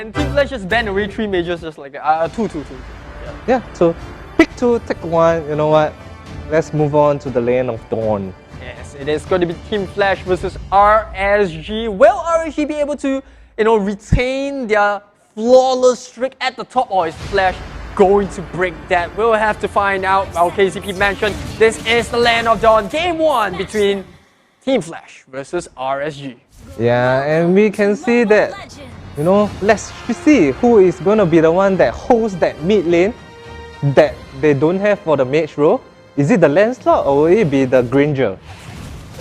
And Team Flash just banned away 3 majors just like that. Two. Yeah, so pick 2, take 1, you know what? Let's move on to the lane of Dawn. Yes, it is going to be Team Flash versus RSG. Will RSG be able to, retain their flawless streak at the top, or is Flash going to break that? We'll have to find out. Well, KCP mentioned this is the land of Dawn. Game 1 between Team Flash versus RSG. Yeah, and we can see that, let's see who is going to be the one that holds that mid lane that they don't have for the mage role. Is it the Lancelot or will it be the Granger?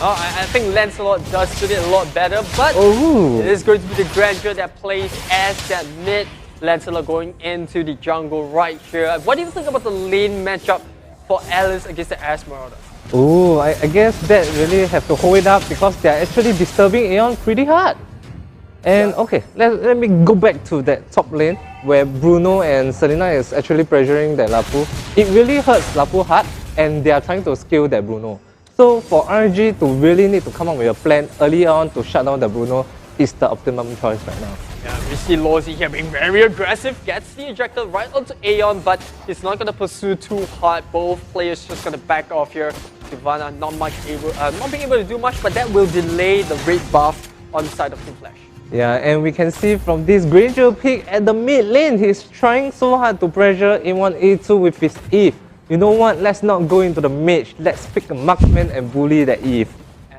Oh, I think Lancelot does suit it a lot better, but it is going to be the Granger that plays as that mid. Lancelot going into the jungle right here. What do you think about the lane matchup for Alice against the Esmeralda? Oh, I guess that really have to hold it up because they are actually disturbing Aeon pretty hard. And okay, let me go back to that top lane where Bruno and Selena is actually pressuring that Lapu. It really hurts Lapu hard and they are trying to skill that Bruno. So for RG to really need to come up with a plan early on to shut down the Bruno is the optimum choice right now. Yeah, we see Lozi here being very aggressive, gets the ejector right onto Aeon, but he's not going to pursue too hard. Both players just going to back off here. Sylvana not being able to do much, but that will delay the red buff on the side of Team Flash. Yeah, and we can see from this Granger pick at the mid lane, he's trying so hard to pressure A1, A2 with his Eve. You know what, let's not go into the mage, let's pick a marksman and bully the Eve.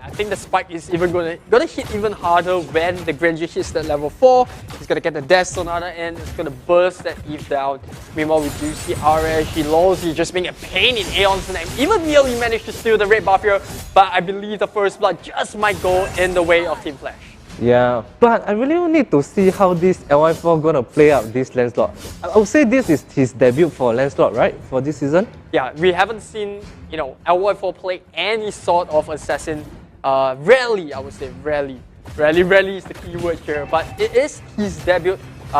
I think the spike is even gonna hit even harder when the Granger hits that level 4. He's gonna get the Death Sonata and it's gonna burst that Eve down. Meanwhile, we do see RSG Lozi just being a pain in Aeon's name. Even Nearly managed to steal the red buff here, but I believe the first blood just might go in the way of Team Flash. Yeah, but I really need to see how this LY4 gonna play out this Lancelot. I would say this is his debut for Lancelot, right? For this season? Yeah, we haven't seen, LY4 play any sort of assassin. Rarely, I would say, rarely. Rarely is the key word here, but it is his debut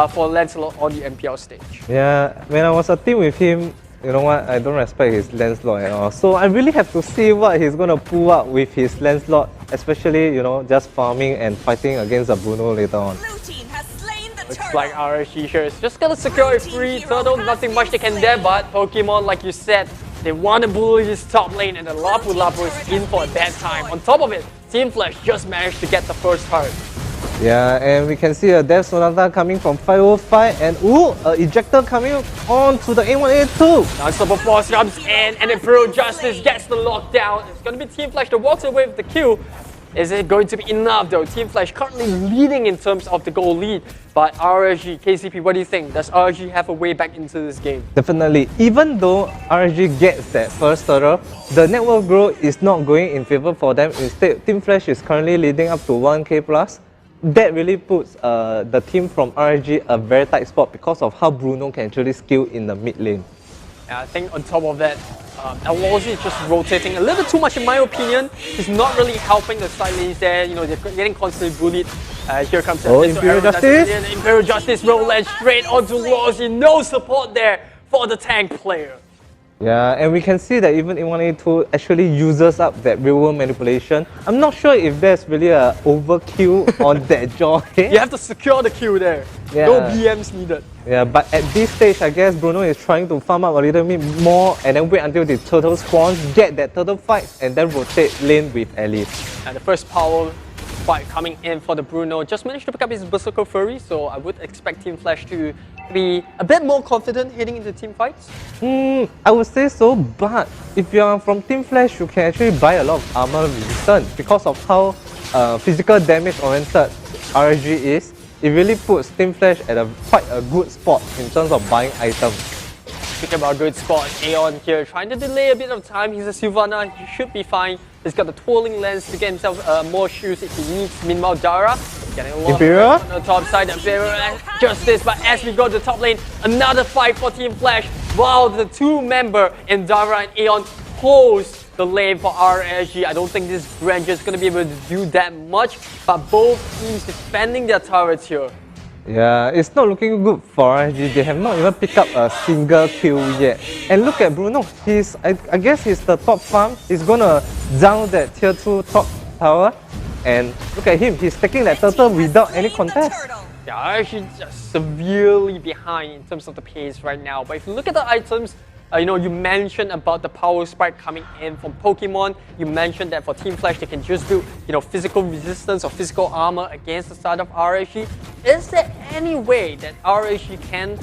for Lancelot on the MPL stage. Yeah, when I was a team with him, you know what, I don't respect his Lancelot at all. So I really have to see what he's gonna pull out with his Lancelot, especially, just farming and fighting against a Bruno later on. Looks like RSG here is just gonna secure a free turtle, nothing much they can there, but Pokemon, like you said, they want to bully this top lane and the Lapu is in for a bad time. On top of it, Team Flash just managed to get the first turret. Yeah, and we can see a Death Sonata coming from 505 and an ejector coming on to the A1, A2. Non-stop force comes in and Imperial Justice gets the lockdown. It's going to be Team Flash that walks away with the kill. Is it going to be enough though? Team Flash currently leading in terms of the goal lead. But RSG, KCP, what do you think? Does RSG have a way back into this game? Definitely. Even though RSG gets that first turtle, the network growth is not going in favor for them. Instead, Team Flash is currently leading up to 1k plus. That really puts the team from RSG a very tight spot because of how Bruno can actually skill in the mid lane. Yeah, I think on top of that, Lozi is just rotating a little too much in my opinion. He's not really helping the side lanes there. They're getting constantly bullied. Here comes Imperial Justice. The Imperial Justice roll land straight onto Lozi. No support there for the tank player. Yeah, and we can see that even A1A2 actually uses up that real-world manipulation. I'm not sure if there's really an overkill on that jaw. You have to secure the kill there. Yeah. No BMs needed. Yeah, but at this stage, I guess Bruno is trying to farm up a little bit more and then wait until the turtle spawns, get that turtle fight, and then rotate lane with Alice. And the first power fight coming in for the Bruno just managed to pick up his Berserker Fury, so I would expect Team Flash to be a bit more confident heading into team fights. I would say so, but if you are from Team Flash, you can actually buy a lot of armor resistance because of how physical damage oriented RSG is. It really puts Team Flash at quite a good spot in terms of buying items. Speaking about good spot, Aeon here trying to delay a bit of time. He's a Sylvana, he should be fine. He's got the twirling lens to get himself more shoes if he needs. Meanwhile, Dara getting a lot on the top side. Imperial Justice, but as we go to the top lane, another fight for Team Flash. While the two-member in Dara and Aeon holds the lane for RSG. I don't think this Granger is going to be able to do that much, but both teams defending their turrets here. Yeah, it's not looking good for RSG. They have not even picked up a single kill yet. And look at Bruno. I guess he's the top farm. He's gonna down that tier 2 top tower. And look at him. He's taking that turtle without any contest. Yeah, actually just severely behind in terms of the pace right now. But if you look at the items, you mentioned about the power spike coming in from Pokemon. You mentioned that for Team Flash, they can just do, physical resistance or physical armor against the side of RSG. Is there any way that RSG can,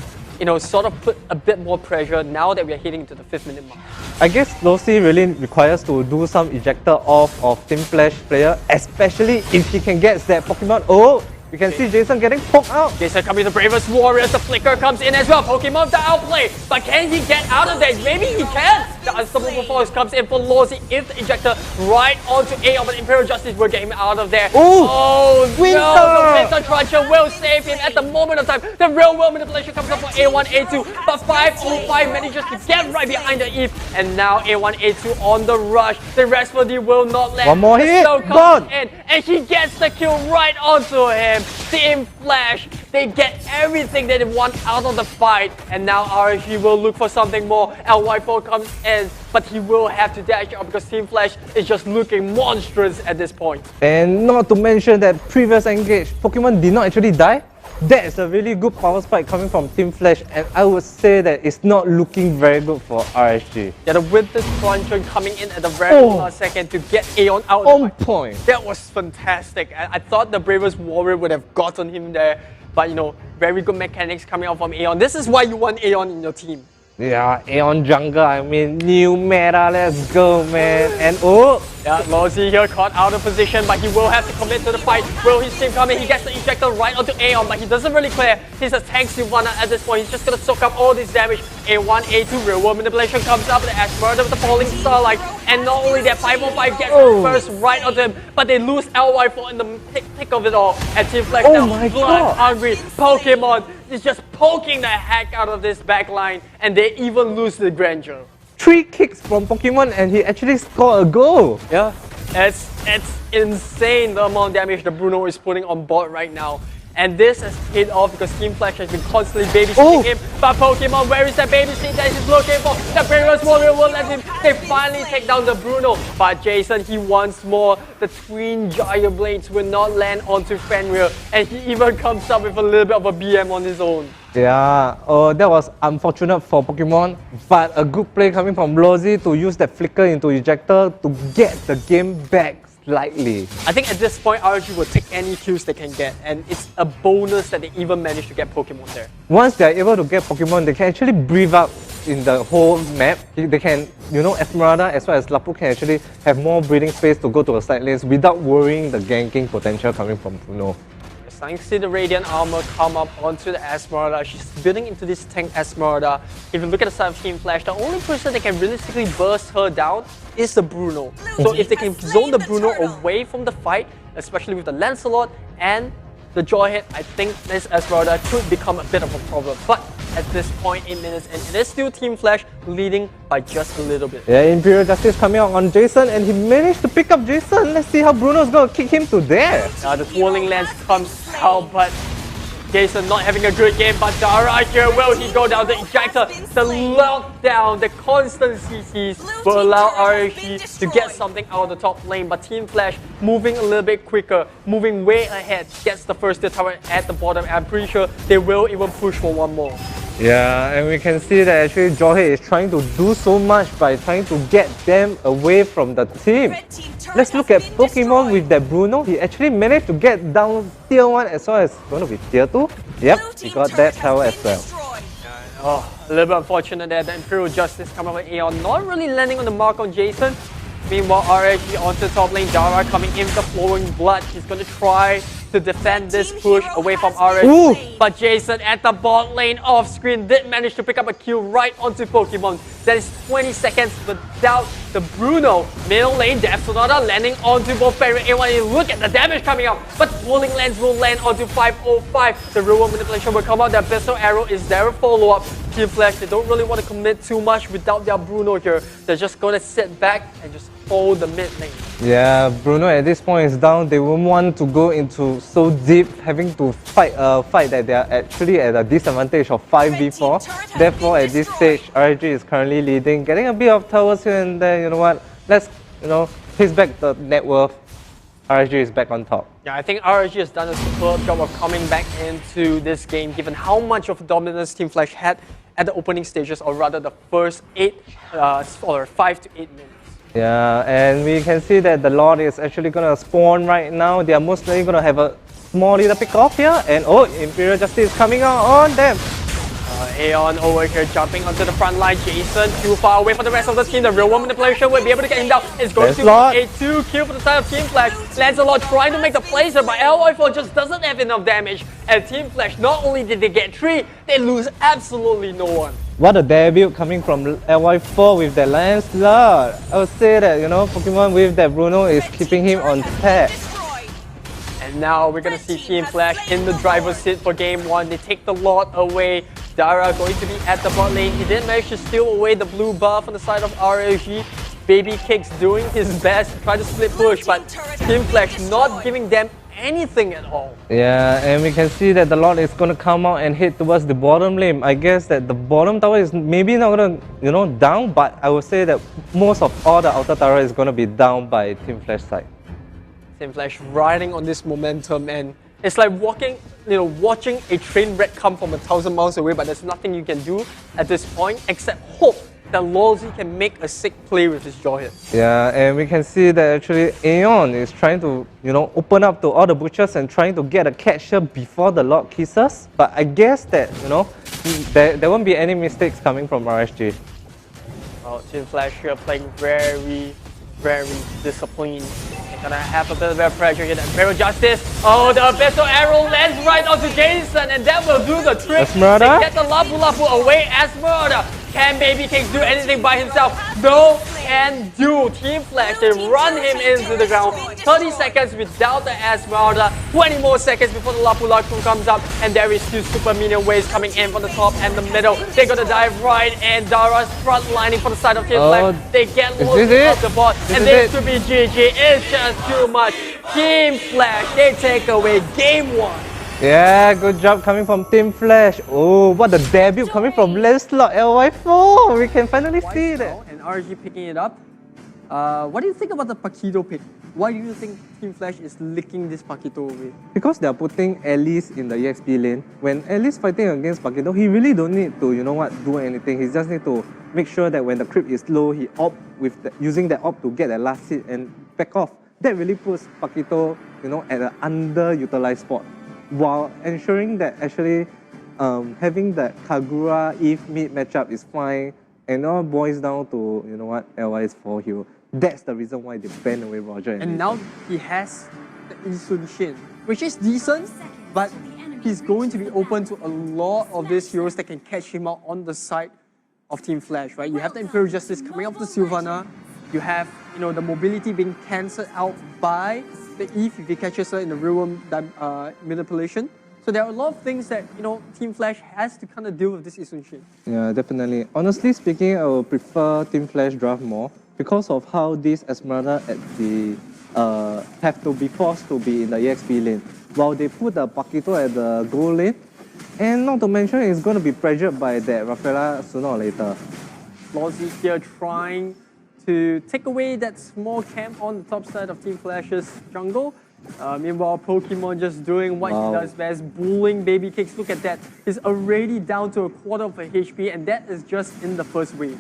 sort of put a bit more pressure now that we are heading to the 5th minute mark? I guess Lossy really requires to do some ejector off of Team Flash player, especially if he can get that Pokemon. Oh! You can see Jason getting poked out. Jason coming to Bravest Warriors. The flicker comes in as well. Pokemon the outplay. But can he get out of there? Maybe he can. The unstoppable force comes in for Lossy. If the ejector right onto Aeon, but Imperial Justice will get him out of there. Ooh, oh Winter. No, the Winter Cruncher will save him at the moment of time. The real world manipulation comes up for A1, A2. But 505 manages to get right behind the Eve. And now A1, A2 on the rush. The Rasputin will not let one more hit. Gone. In. And he gets the kill right onto him. Team Flash, they get everything that they want out of the fight, and now RSG will look for something more. LY4 comes in, but he will have to dash out because Team Flash is just looking monstrous at this point. And not to mention that previous engage, Pokemon did not actually die. That is a really good power spike coming from Team Flash, and I would say that it's not looking very good for RSG. Yeah, the Winter Cruncher coming in at the very last second to get Aeon out. On point. That was fantastic. I thought the Bravest Warrior would have gotten him there, but very good mechanics coming out from Aeon. This is why you want Aeon in your team. Yeah, Aeon Jungle, I mean, new meta, let's go, man. And yeah, Lossy here caught out of position, but he will have to commit to the fight. Will his team come in? He gets the ejector right onto Aeon, but he doesn't really clear. He's a tank Sylvana at this point. He's just gonna soak up all this damage. A1, A2, real world manipulation comes up. The Ashmurder with the falling starlight. And not only that, 505 gets the first right onto him, but they lose LY4 in the thick of it all. And Team Flash now, blood hungry Pokemon is just poking the heck out of this backline, and they even lose the grandeur. 3 kicks from Pokemon and he actually scored a goal. Yeah, it's insane the amount of damage that Bruno is putting on board right now. And this has paid off because Team Flash has been constantly babysitting him. But Pokemon, where is that babysit that he's looking for? The Bravest Warrior will let him. They finally take down the Bruno. But Jason, he wants more. The twin Gyre Blades will not land onto Fenrir. And he even comes up with a little bit of a BM on his own. Yeah, that was unfortunate for Pokemon, but a good play coming from Lossy to use that flicker into ejector to get the game back slightly. I think at this point, RSG will take any kills they can get, and it's a bonus that they even managed to get Pokemon there. Once they're able to get Pokemon, they can actually breathe out in the whole map. They can, Esmeralda as well as Lapu can actually have more breathing space to go to the side lanes without worrying the ganking potential coming from Bruno. Starting to see the Radiant Armor come up onto the Esmeralda. She's building into this tank Esmeralda. If you look at the side of Team Flash, the only person that can realistically burst her down is the Bruno. So if they can zone the Bruno away from the fight, especially with the Lancelot and the Jawhead, I think this Esmeralda could become a bit of a problem. But at this point, 8 minutes, and it is still Team Flash leading by just a little bit. Yeah, Imperial Justice coming out on Jason, and he managed to pick up Jason. Let's see how Bruno's going to kick him to there. The Twirling Lance comes out, but Jason not having a good game, but Dara here, will he go down the ejector? The lockdown, the constant CCs will allow RSG to get something out of the top lane, but Team Flash moving a little bit quicker, moving way ahead, gets the first tier tower at the bottom, and I'm pretty sure they will even push for one more. Yeah, and we can see that actually Jawhead is trying to do so much by trying to get them away from the team. Let's look at Pokemon with that Bruno. He actually managed to get down tier 1 as well as going to be tier 2. Yep, he got that tower as well. A little bit unfortunate there. The Imperial Justice coming with Aeon, not really landing on the mark on Jason. Meanwhile, RSG onto top lane. Dara coming in with the flowing blood. She's going to try to defend this push away from RSG. But Jason at the bot lane off screen did manage to pick up a kill right onto Pokemon. That is 20 seconds without the Bruno. Middle lane, Death Sonata landing onto both Fenrir and A1. Look at the damage coming out. But Twirling Lance will land onto 505. The real world manipulation will come out. Their pistol arrow is their follow-up. Team Flash, they don't really want to commit too much without their Bruno here. They're just going to sit back and just hold the mid lane. Yeah, Bruno at this point is down. They won't want to go into so deep, having to fight a fight that they are actually at a disadvantage of 5v4. Therefore, at this stage, RSG is currently leading, getting a bit of towers here and there. You know what? Let's, pace back the net worth. RSG is back on top. Yeah, I think RSG has done a superb job of coming back into this game, given how much of dominance Team Flash had at the opening stages, or rather the first 5 to 8 minutes. Yeah, and we can see that the Lord is actually going to spawn right now. They are most likely going to have a small little pick off here. And oh, Imperial Justice coming out on them. Aeon over here jumping onto the front line. Jason too far away from the rest of the team. The real one manipulation will be able to get him down. It's going to be a 2-kill for the side of Team Flash. Lancelot trying to make the placer, but LY4 just doesn't have enough damage. And Team Flash, not only did they get 3, they lose absolutely no one. What a debut coming from LY4 with that Lancelot. I would say that, Pokemon with that Bruno is keeping him on tap. And now we're going to see Team Flash in the driver's seat for game 1. They take the Lord away. Dara going to be at the bot lane. He did manage to steal away the blue buff on the side of RSG. Baby Kicks doing his best to try to split push, but Team Flash not giving them anything at all. Yeah, and we can see that the Lord is going to come out and head towards the bottom lane. I guess that the bottom tower is maybe not going to, down, but I would say that most of all the outer tower is going to be down by Team Flash side. Team Flash riding on this momentum, and it's like watching a train wreck come from 1,000 miles away, but there's nothing you can do at this point except hope that Lolzy can make a sick play with his jaw hit. Yeah, and we can see that actually Aeon is trying to, open up to all the butchers and trying to get a catcher before the Lord kisses. But I guess that, there won't be any mistakes coming from RSG. Well, Team Flash here playing very, very disciplined. They're gonna have a bit of pressure here. Imperial Justice. Oh, the Abyssal Arrow lands right onto Jason, and that will do the trick. Esmeralda? They get the Lapu Lapu away. Esmeralda. Can Baby Kicks do anything by himself? No can do. Team Flash, they run him into the ground. 30 seconds without the Esmeralda. 20 more seconds before the Lapu Lapu comes up. And there is 2 super minion waves coming in from the top and the middle. They're gonna dive right in. Dara's front lining for the side of Team Flash. They get Lolzy off the bot. And this could be GG. It's just too much. Team Flash, they take away game 1. Yeah, good job coming from Team Flash. Oh, what a debut coming from Lancelot LY4. We can finally see that. And RG picking it up. What do you think about the Paquito pick? Why do you think Team Flash is licking this Paquito away? Because they are putting Alice in the EXP lane. When Alice fighting against Paquito, he really don't need to, do anything. He just need to make sure that when the creep is low, he opt with using that opt to get that last hit and back off. That really puts Paquito, at an underutilized spot, while ensuring that actually having that Kagura Eve mid matchup is fine, and all boils down to, LY's 4 hero. That's the reason why they banned away Roger. And now he has the Isun Shin, which is decent, but he's going to be open to a lot of these heroes that can catch him out on the side of Team Flash, right? You have the Imperial Justice coming up to Sylvana. You have, the mobility being cancelled out by the Eve if he catches her in the real world manipulation. So there are a lot of things that, Team Flash has to kind of deal with this Isun Shin. Yeah, definitely. Honestly speaking, I would prefer Team Flash draft more because of how this Esmeralda at the have to be forced to be in the EXP lane, while they put the Paquito at the goal lane. And not to mention, it's going to be pressured by that Rafaela sooner or later. Lolzy here trying to take away that small camp on the top side of Team Flash's jungle. Meanwhile, Pokemon just doing what he does best, bullying Baby Kicks. Look at that. He's already down to a quarter of a HP, and that is just in the first wave.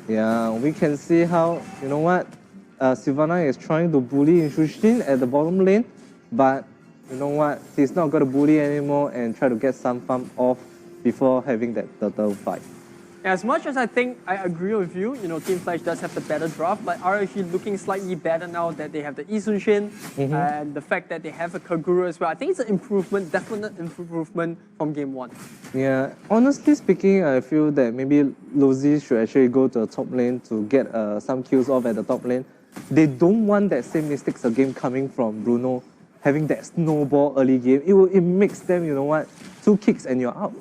Yeah, we can see how, Sylvana is trying to bully Inshushin at the bottom lane, but he's not going to bully anymore and try to get some farm off before having that turtle fight. As much as I think I agree with you, Team Flash does have the better draft, but RSG looking slightly better now that they have the Isun Shin and the fact that they have a Kagura as well. I think it's an improvement, definite improvement from game 1. Yeah, honestly speaking, I feel that maybe Lolzy should actually go to the top lane to get some kills off at the top lane. They don't want that same mistakes again coming from Bruno, having that snowball early game. It makes them, 2 kicks and you're out.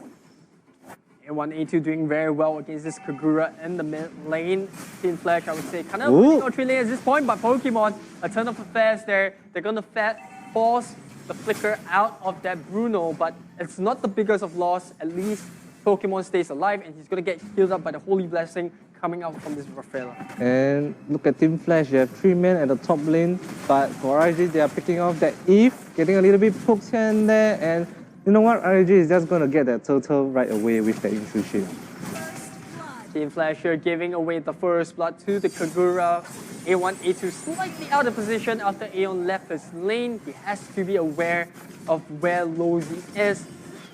A1, A2 doing very well against this Kagura in the mid lane. Team Flash, I would say, kind of winning or 3 lane at this point, but Pokemon, a turn of affairs there. They're going to force the flicker out of that Bruno, but it's not the biggest of loss. At least Pokemon stays alive, and he's going to get healed up by the Holy Blessing coming out from this Rafaela. And look at Team Flash, they have 3 men at the top lane, but for RSG, they are picking off that Eve, getting a little bit poked here and there, and you know what, RSG is just going to get that turtle right away with the Insu Shield. Team Flash here giving away the first blood to the Kagura. A1, A2 slightly out of position after Aeon left his lane. He has to be aware of where Lozi is.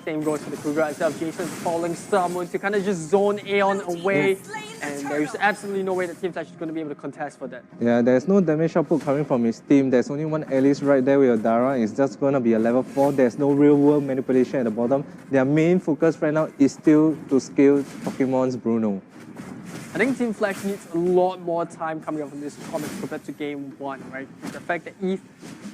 Same goes for the Kagura itself. Jason's falling someone to kind of just zone Aeon away. And there's absolutely no way that Team Flash is going to be able to contest for that. Yeah, there's no damage output coming from his team. There's only one Alice right there with a Dara. It's just going to be a level 4. There's no real world manipulation at the bottom. Their main focus right now is still to scale Pokemon's Bruno. I think Team Flash needs a lot more time coming up from this comic compared to game 1, right? The fact that Eve,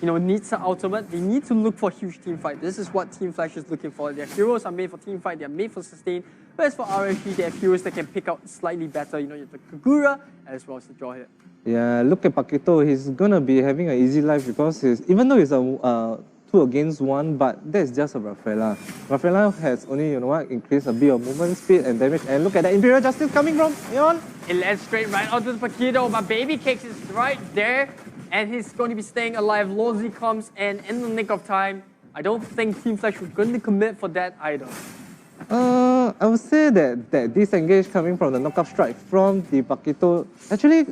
needs an ultimate, they need to look for huge team fight. This is what Team Flash is looking for. Their heroes are made for team fight, they are made for sustain. Whereas for RSG, they have heroes that can pick out slightly better. You have the Kagura as well as the Jawhead. Yeah, look at Paquito. He's gonna be having an easy life because even though he's a 2 against 1, but that's just a Rafaela. Rafaela has only, increased a bit of movement speed and damage. And look at that Imperial Justice coming from Aeon. It lands straight right onto the Paquito, but Baby Cakes is right there, and he's going to be staying alive. Lozi comes in the nick of time. I don't think Team Flash was going to commit for that either. I would say that disengage coming from the knockout strike from the Paquito actually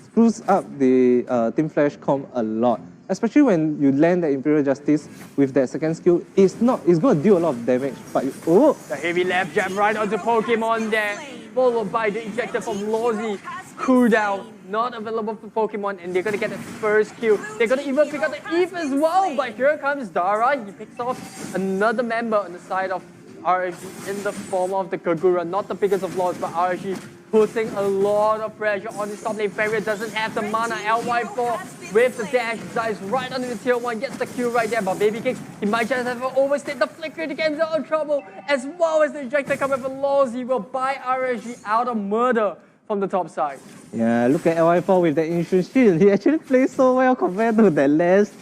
screws up the Team Flash comp a lot. Especially when you land the Imperial Justice with that second skill, it's going to deal a lot of damage. But the heavy left jab right onto Pokemon there, followed by the ejector from Lozi. Cooldown not available for Pokemon, and they're going to get the first kill. They're going to even pick up the Eve as well, but here comes Dara. He picks off another member on the side of RSG in the form of the Kagura. Not the biggest of loss, but RSG putting a lot of pressure on his top lane. Farrier doesn't have the mana. LY4 with the dash, dives right under the tier 1, gets the kill right there. But Baby Kicks, he might just have overstayed the flicker to get out of trouble, as well as the ejector coming from Lozi will buy RSG out of murder from the top side. Yeah, look at LY4 with the Insurance Shield. He actually plays so well compared to the last.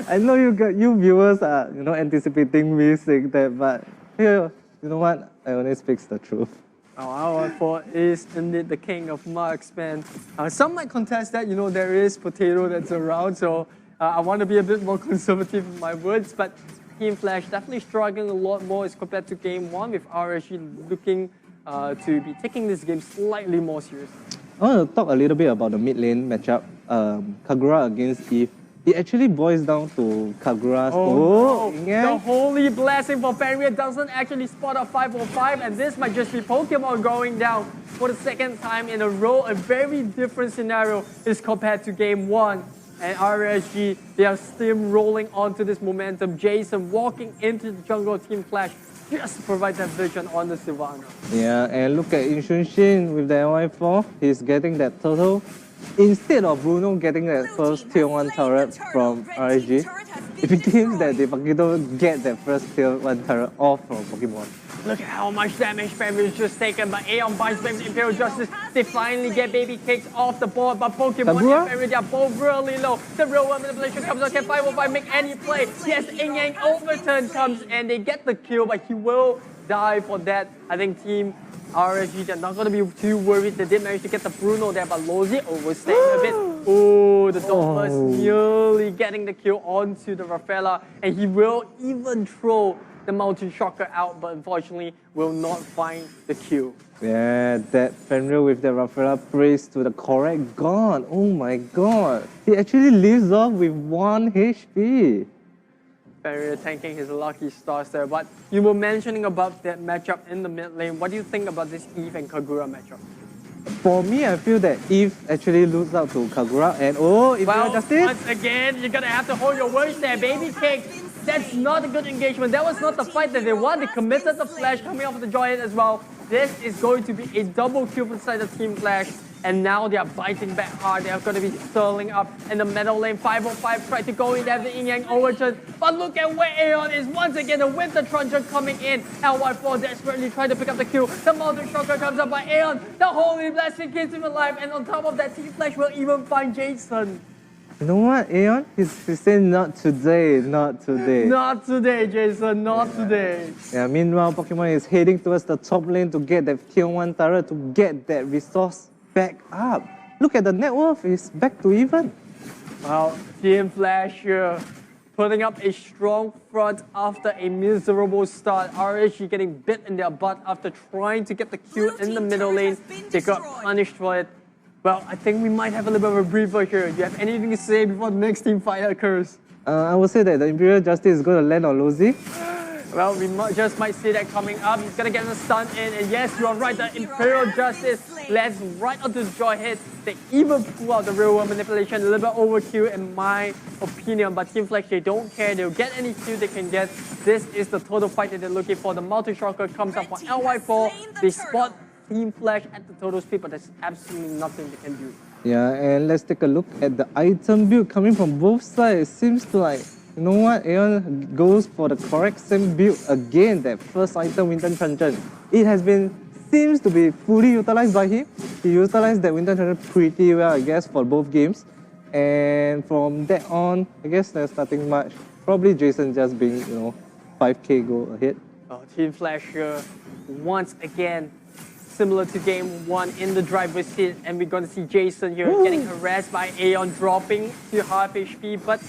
I know you viewers are anticipating me saying that, but here, you know what? I only speak the truth. LY4 is indeed the king of marksman. Some might contest that, there is Potato that's around, so I want to be a bit more conservative in my words, but Team Flash definitely struggling a lot more as compared to game 1, with RSG looking to be taking this game slightly more seriously. I want to talk a little bit about the mid lane matchup, Kagura against Eve. It actually boils down to Kagura's... The holy blessing for Farrier doesn't actually spot a 505, and this might just be Pokemon going down for the second time in a row. A very different scenario is compared to game 1. And RSG, they are steamrolling onto this momentum. Jason walking into the jungle of Team Flash just to provide that vision on the Sylvana. Yeah, and look at Inshunshin with the LY4. He's getting that turtle. Instead of Bruno getting that first tier 1 turret from RSG, it begins that the Paquito get that first tier 1 turret off from Pokemon. Look at how much damage Farrier is just taken, but Aeon buys back the Imperial Justice. They finally get Baby Cakes off the board, but Pokemon and Farrier, they are both really low. The real world manipulation comes out. Can 505 make any play? Yes, Yin Yang overturn comes, and they get the kill, but he will die for that. I think Team RSG, they're not going to be too worried. They did manage to get the Bruno there, but Lozi overstaying a bit. Oh, the Dolphus nearly getting the kill onto the Rafaela, and he will even throw the Mountain Shocker out, but unfortunately will not find the kill. Yeah, that Fenrir with the Rafaela prays to the correct god. Oh my god. He actually lives off with 1 HP. Farrier tanking his lucky stars there, but you were mentioning about that matchup in the mid lane. What do you think about this Eve and Kagura matchup? For me, I feel that Eve actually loses out to Kagura, and Imperial Justice. Once again, you're gonna have to hold your words there. Baby Cake, that's not a good engagement. That was not the fight that they want. They committed the Flash coming off of the Giant as well. This is going to be a double kill for the side of Team Flash. And now they are biting back hard. They are going to be stirling up in the middle lane. 505 tried to go in there, the Yin Yang overturn. But look at where Aeon is once again. The Winter Truncheon coming in. LY4 desperately trying to pick up the kill. The Mountain Shocker comes up by Aeon. The Holy Blessing keeps him alive. And on top of that, Team Flash will even find Jason. You know what, Aeon? He's saying not today, not today. Not today, Jason, not today. Yeah, meanwhile, Pokemon is heading towards the top lane to get that tier 1 turret to get that resource back up. Look at the net worth, it's back to even. Well, Team Flash here putting up a strong front after a miserable start. RSG getting bit in their butt after trying to get the kill in the middle lane. They got punished for it. Well, I think we might have a little bit of a breather here. Do you have anything to say before the next team fight occurs? I would say that the Imperial Justice is going to land on Lozi. Well, we just might see that coming up. He's going to get the stun in. And yes, you are right. The Imperial Justice lands right onto the Joy hit. They even pull out the real world manipulation. A little bit overkill in my opinion. But Team Flash, they don't care. They'll get any kill they can get. This is the total fight that they're looking for. The multi-shocker comes up for LY4. They spot Team Flash at the total speed, but there's absolutely nothing they can do. Yeah, and let's take a look at the item build coming from both sides. It seems like, you know what, Aeon goes for the correct same build again. That first item, Winter Truncheon. It has been, seems to be fully utilized by him. He utilized that Winter Truncheon pretty well, I guess, for both games. And from that on, I guess there's nothing much. Probably Jason just being, 5k go ahead. Team Flash here, once again, similar to game 1 in the driver's seat, and we're going to see Jason here getting harassed by Aeon, dropping to half HP, but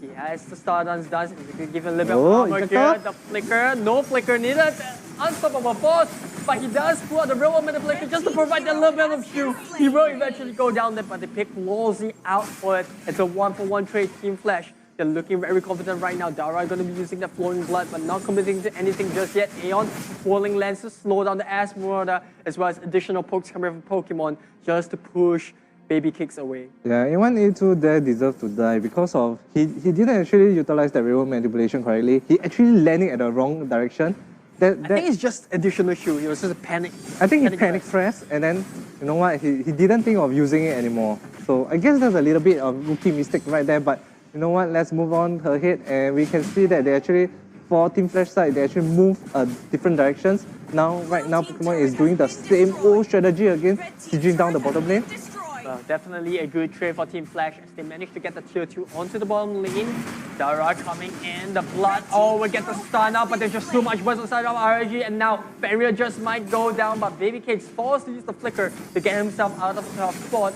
he has the Stardance dance. He's going to give him a little bit of armor here. The flicker, no flicker needed. Unstoppable force, but he does pull out the real world manipulation just to provide a little bit of shield. He will eventually go down there, but they pick Lozi out for it. It's a 1-for-1 trade. Team Flash, they're looking very confident right now. Dara going to be using the flowing blood, but not committing to anything just yet. Aeon falling lens to slow down the Ash Murder, as well as additional pokes coming from Pokemon just to push Baby Kicks away. Yeah, A1, A2 there deserve to die because of he didn't actually utilize that real manipulation correctly. He actually landing at the wrong direction. I think it's just additional shield. He was just a panic. I think he panicked first, and then you know what? He didn't think of using it anymore. So I guess there's a little bit of rookie mistake right there, but. You know what, let's move on ahead, and we can see that they actually, for Team Flash side, they actually move different directions. Right now, Pokemon is doing the same old strategy again, sieging down the bottom lane. Definitely a good trade for Team Flash as they managed to get the tier 2 onto the bottom lane. Dara coming in, the blood, we get the stun out, but there's just too much burst on the side of RSG, and now Barrier just might go down, but Baby Cake's forced to use the flicker to get himself out of the top spot.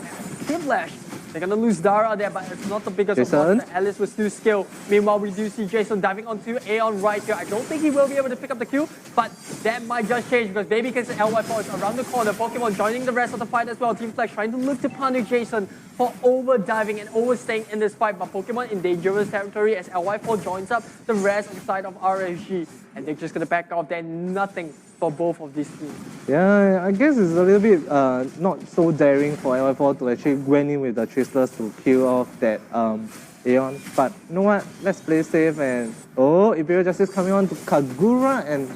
Team Flash, they're gonna lose Dara there, but it's not the biggest of loss. Alice will still skill. Meanwhile, we do see Jason diving onto Aeon right here. I don't think he will be able to pick up the kill, but that might just change because Baby Cake's LY4 is around the corner. Pokemon joining the rest of the fight as well. Team Flash trying to look to punish Jason for over-diving and overstaying in this fight, but Pokemon in dangerous territory as LY4 joins up the rest of the side of RSG. And they're just gonna back off there, nothing for both of these teams. Yeah, I guess it's a little bit not so daring for LY4 to actually went in with the Tristlers to kill off that Aeon. But you know what? Let's play safe and Imperial Justice coming on to Kagura, and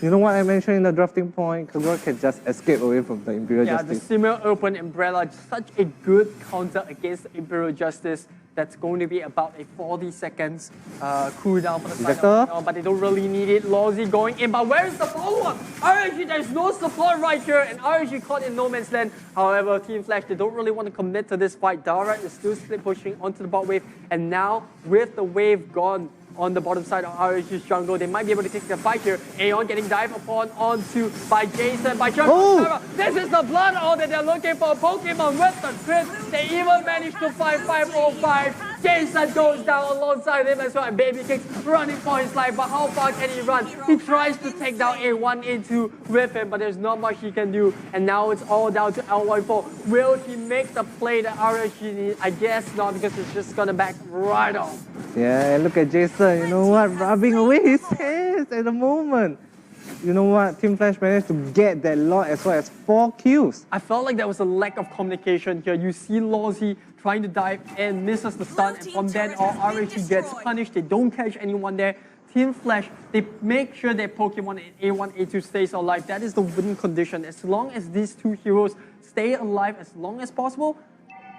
you know what I mentioned in the drafting point, Kagura can just escape away from the Imperial Justice. Yeah, the similar open umbrella, such a good counter against the Imperial Justice. That's going to be about a 40 seconds cooldown for the side of Aeon, but they don't really need it. Lozi going in, but where is the follow-up? RSG, there's no support right here, and RSG caught in no man's land. However, Team Flash, they don't really want to commit to this fight. Dara is still split pushing onto the bot wave, and now with the wave gone on the bottom side of RSG's jungle, they might be able to take the fight here. Aeon getting dived upon onto by Jason, by Jungle. This is the blood all that they're looking for. Pokemon with the crit. They even managed to find 505. Jason goes down alongside him as well, and Baby Kicks running for his life, but how far can he run? He tries to take down A1, A2 with him, but there's not much he can do, and now it's all down to L14. Will he make the play that RSG needs? I guess not, because it's just gonna back right off. Yeah, and look at Jason, you know what, rubbing away his hands at the moment. You know what, Team Flash managed to get that lot as well as 4 kills. I felt like there was a lack of communication here. You see Lozi trying to dive and misses the stun, and from then on, RSG gets punished. They don't catch anyone there. Team Flash, they make sure their Pokemon in A1, A2 stays alive. That is the win condition. As long as these two heroes stay alive as long as possible,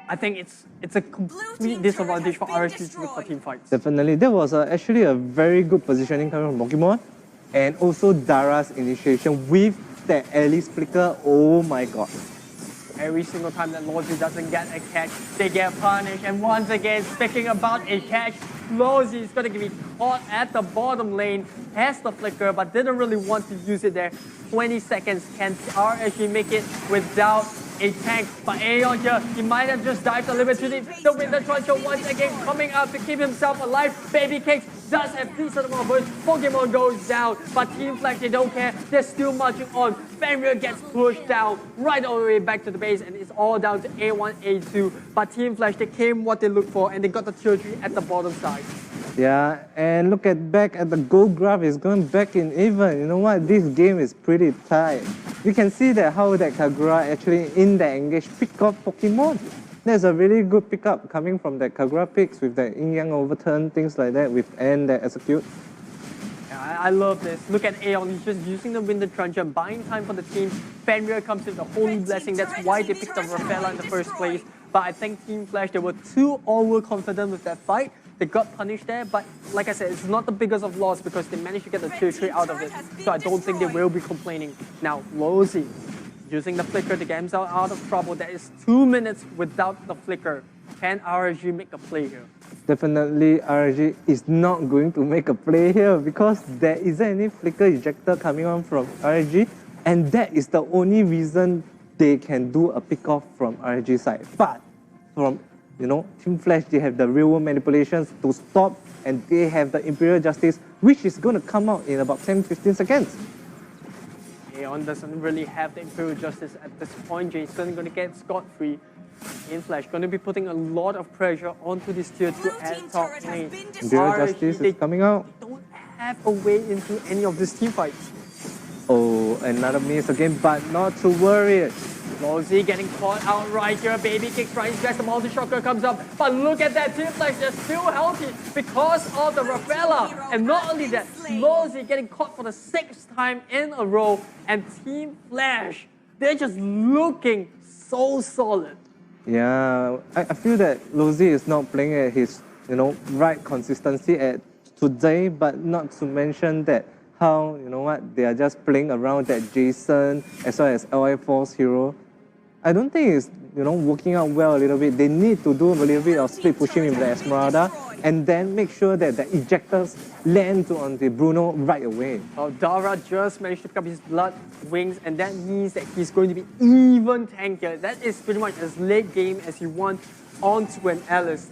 I think it's a complete disadvantage for RSG to look for team fights. Definitely. That was actually a very good positioning coming from Pokemon. And also Dara's initiation with that Alice flicker. Oh my god. Every single time that Lozi doesn't get a catch, they get punished. And once again, speaking about a catch, Lozi is going to be caught at the bottom lane, has the flicker, but didn't really want to use it there. 20 seconds, can RSG make it without a tank? But Aeon here, he might have just dived a little bit too deep. The Winter Truncher once again coming out to keep himself alive. Baby Cakes does have decent amount of burst. Pokemon goes down, but Team Flash, they don't care. They're still marching on. Fenrir gets pushed down right all the way back to the base, and it's all down to A1, A2. But Team Flash, they came what they looked for, and they got the tier 3 at the bottom side. Yeah, and look at back at the gold graph is going back in even. You know what? This game is pretty tight. You can see that how that Kagura actually in the engage pick off Pokemon. There's a really good pickup coming from that Kagura picks with the Yin Yang overturn, things like that, with and that execute. Yeah, I love this. Look at Aeon, he's just using the Winter Truncher, buying time for the team. Fenrir comes with the Holy Blessing, that's why they picked up Rafaela in the first place. But I think Team Flash, they were too overconfident with that fight. They got punished there, but like I said, it's not the biggest of loss because they managed to get the tier 3 out of it. So I don't think they will be complaining. Now, Lozi, using the flicker to get himself out of trouble. There is 2 minutes without the flicker. Can RSG make a play here? Definitely RSG is not going to make a play here because there isn't any flicker ejector coming on from RSG, and that is the only reason they can do a pick off from RSG side. But from Team Flash, they have the real world manipulations to stop, and they have the Imperial Justice, which is going to come out in about 10-15 seconds. Aeon doesn't really have the Imperial Justice at this point. Jason going to get scot-free. Team Flash going to be putting a lot of pressure onto this tier 2 at top lane. Imperial Justice is coming out. They don't have a way into any of these team fights. Oh, another miss again, but not to worry. Lozi getting caught out right here. Baby Kick trying his best. The multi-shocker comes up. But look at that. Team Flash, they're still healthy because of the Rafaela. And not only that, Lozi getting caught for the 6th time in a row. And Team Flash, they're just looking so solid. Yeah, I feel that Lozi is not playing at his, right consistency at today, but not to mention that how, they are just playing around that Jason as well as LI Force hero. I don't think it's, working out well a little bit. They need to do a little bit of split pushing with the Esmeralda and then make sure that the ejectors land on the Bruno right away. Well, Dara just managed to pick up his Blood Wings, and that means that he's going to be even tankier. That is pretty much as late game as you want onto an Alice.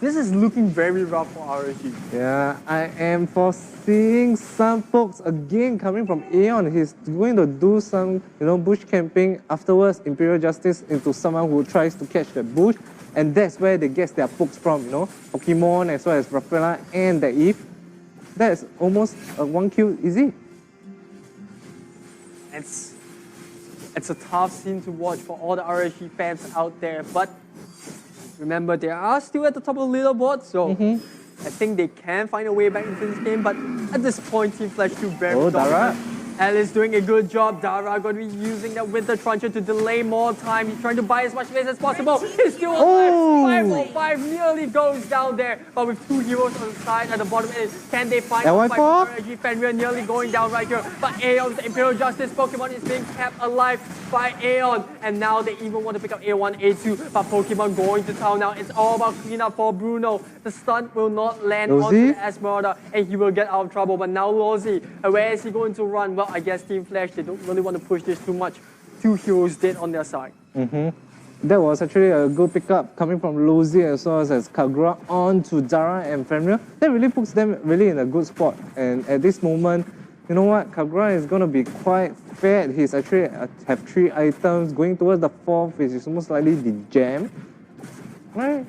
This is looking very rough for RSG. Yeah, I am foreseeing some folks again coming from Aeon. He's going to do some, bush camping afterwards, Imperial Justice into someone who tries to catch the bush. And that's where they get their pokes from, Pokemon as well as Rafaela and the Eve. That's almost a 1 kill easy. It's a tough scene to watch for all the RSG fans out there, but remember, they are still at the top of the leaderboard, so I think they can find a way back into this game. But at this point, Team Flash still very dominant. Alice doing a good job. Dara going to be using that Winter Truncher to delay more time. He's trying to buy as much space as possible. He's still alive. 505 nearly goes down there. But with 2 heroes on the side at the bottom end, can they find a fight? RSG Fenrir nearly going down right here. But Aeon, the Imperial Justice Pokemon, is being kept alive by Aeon. And now they even want to pick up A1, A2. But Pokemon going to town now. It's all about cleanup for Bruno. The stun will not land onto the Esmeralda, and he will get out of trouble. But now Lozi, where is he going to run? Well, I guess Team Flash, they don't really want to push this too much. 2 heroes dead on their side. That was actually a good pickup coming from Lozi as well as Kagura on to Dara and Fenrir. That really puts them really in a good spot. And at this moment, you know what? Kagura is going to be quite fed. He's actually have 3 items going towards the 4th, which is most likely the gem. Right?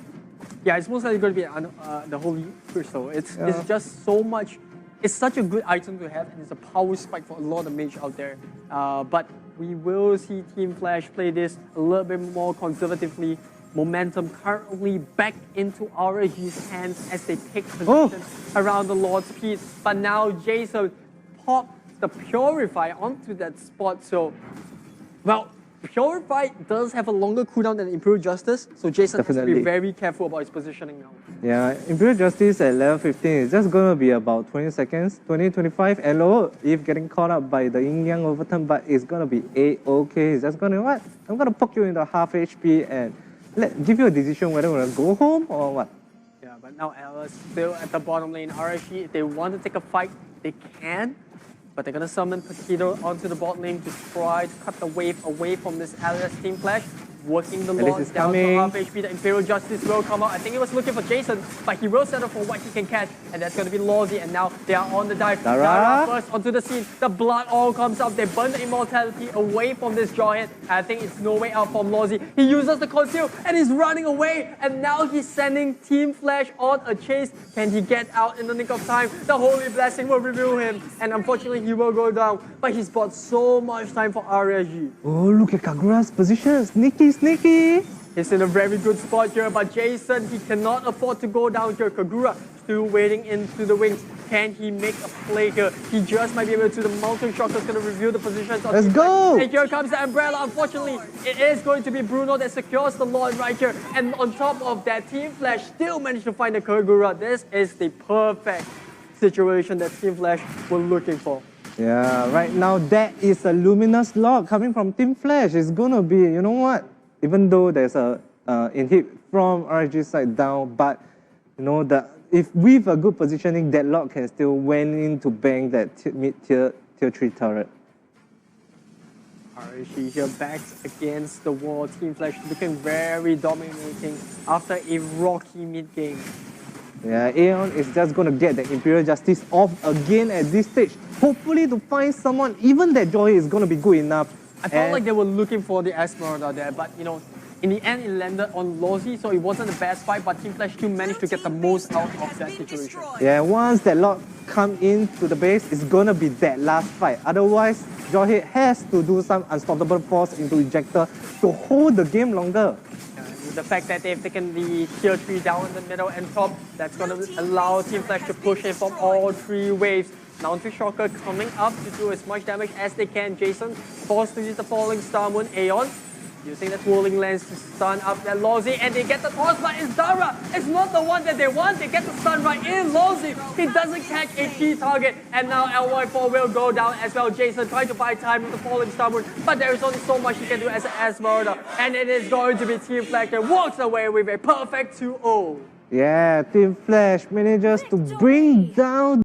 Yeah, it's most likely going to be the Holy Crystal. It's just so much. It's such a good item to have, and it's a power spike for a lot of mage out there. But we will see Team Flash play this a little bit more conservatively. Momentum currently back into RSG's hands as they take position around the Lord's Peace. But now Jason popped the Purify onto that spot. So, well, Purify does have a longer cooldown than Imperial Justice, so Jason has to Definitely. be very careful about his positioning now. Yeah, Imperial Justice at level 15 is just gonna be about 20 seconds, 20-25 elo if getting caught up by the Yin Yang overturn, but it's gonna be A-okay. He's just gonna what? I'm gonna poke you into half HP and give you a decision whether we're gonna go home or what. Yeah, but now Alice still at the bottom lane. RSG, if they want to take a fight, they can. But they're gonna summon Paquito onto the bot lane to try to cut the wave away from this Alice team flash. Working the launch down to half HP. The Imperial Justice will come out. I think he was looking for Jason, but he will settle for what he can catch, and that's going to be Lawsy. And now they are on the dive. Dara first onto the scene. The blood all comes up. They burn the immortality away from this Jawhead. I think it's no way out from Lawsy. He uses the conceal and he's running away. And now he's sending Team Flash on a chase. Can he get out in the nick of time? The Holy Blessing will reveal him, and unfortunately he will go down. But he's bought so much time for RSG. Oh, look at Kagura's position. Sneaky. He's in a very good spot here, but Jason, he cannot afford to go down here. Kagura still waiting into the wings. Can he make a play here? He just might be able to. The Mountain Shocker is going to reveal the positions. Let's go! And here comes the Umbrella. Unfortunately, it is going to be Bruno that secures the Lord right here. And on top of that, Team Flash still managed to find the Kagura. This is the perfect situation that Team Flash were looking for. Yeah, right now that is a Luminous Lock coming from Team Flash. It's going to be, you know what? Even though there's a inhib from RSG side down, but you know if with a good positioning, that lock can still went in to bang that mid-tier tier 3 turret. RSG here backs against the wall. Team Flash looking very dominating after a rocky mid game. Yeah, Aeon is just going to get the Imperial Justice off again at this stage. Hopefully to find someone, even that Joy is going to be good enough. I felt like they were looking for the Esmeralda there, but you know, in the end it landed on Lawsy, so it wasn't the best fight, but Team Flash still managed to get the most out of that situation. Yeah, once that lock come into the base, it's going to be that last fight. Otherwise, Joyhead has to do some unstoppable force into Ejector to hold the game longer. The fact that they've taken the tier 3 down in the middle and top, that's going to allow Team Flash to push in from all 3 waves. Mountain Shocker coming up to do as much damage as they can. Jason forced to use the Falling Star Moon. Aeon using the Twirling Lens to stun up that Lawsy, and they get the toss, but it's Dara. It's not the one that they want. They get the stun right in. Lawsy, he doesn't catch a key target, and now LY4 will go down as well. Jason trying to buy time with the Falling Star Moon, but there is only so much he can do as an Esmeralda, and it is going to be Team Flash that walks away with a perfect 2-0. Yeah, Team Flash manages to bring down